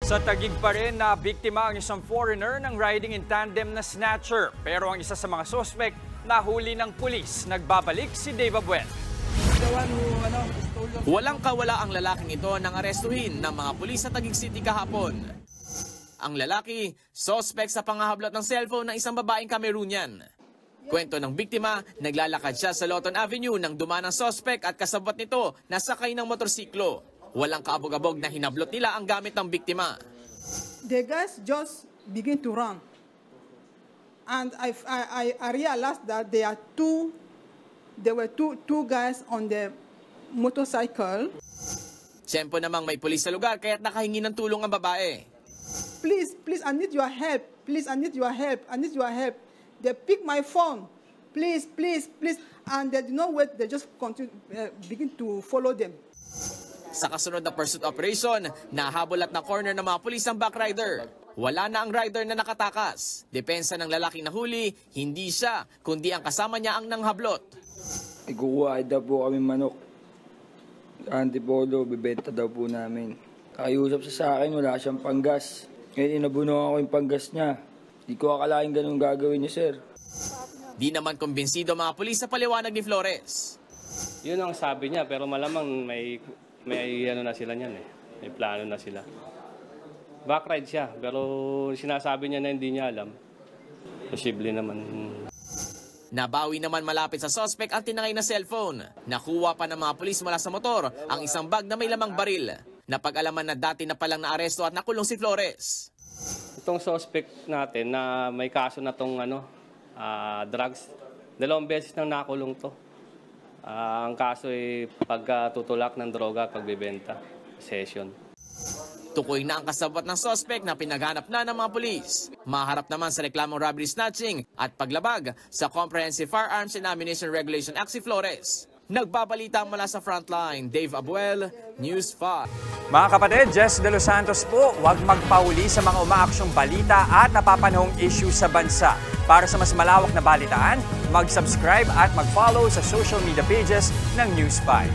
Sa Taguig pa rin na biktima ang isang foreigner ng riding in tandem na snatcher. Pero ang isa sa mga suspect nahuli ng pulis. Nagbabalik si Dave Abuel. Walang kawala ang lalaking ito nang arestuhin ng mga pulis sa Taguig City kahapon. Ang lalaki, suspect sa pangahablot ng cellphone ng isang babaeng Cameroonian. Kwento ng biktima, naglalakad siya sa Lawton Avenue nang dumaan ang suspect at kasabot nito na sakay ng motorsiklo. Walang kaabog-abog na hinablot nila ang gamit ng biktima. The guys just begin to run. And I realized that there were two guys on the motorcycle. Siyempre namang may pulis sa lugar kaya't nakahingi ng tulong ang babae. Please, I need your help. Please, I need your help. I need your help. They pick my phone. Please. And they do not wait. They just begin to follow them. Sa kasunod na pursuit operation, nahabol at na-corner ng mga pulis ang backrider. Wala na ang rider na nakatakas. Depensa ng lalaking nahuli, hindi siya, kundi ang kasama niya ang nanghablot. Ikukuha daw po kami manok. Sa Antipolo, bibenta daw po namin. Kakiusap siya sa akin, wala siyang panggas. Ngayon inabunuhan ako yung panggas niya. Di ko akalain ganun gagawin niya, sir. Di naman kumbinsido mga pulis sa paliwanag ni Flores. Yun ang sabi niya, pero malamang may ano na sila niyan eh. May plano na sila. Backride siya, pero sinasabi niya na hindi niya alam. Posible naman. Nabawi naman malapit sa suspect ang tinangay na cellphone. Nakuha pa ng mga pulis mula sa motor ang isang bag na may lamang baril. Napag-alaman na dati na palang naaresto at nakulong si Flores. Itong suspect natin na may kaso na itong drugs, 2 beses nang nakulong to. Ang kaso ay pagtutulak ng droga at pagbebenta, possession. Tukoy na ang kasabot ng suspect na pinaghanap na ng mga pulis. Maharap naman sa reklamong robbery snatching at paglabag sa Comprehensive Firearms and Ammunition Regulation Act si Flores. Nagbabalita mula sa frontline, Dave Abuel, News 5. Mga kapatid, Jess De Los Santos po, huwag magpahuli sa mga umaaksyong balita at napapanahong issue sa bansa. Para sa mas malawak na balitaan, mag-subscribe at mag-follow sa social media pages ng News 5.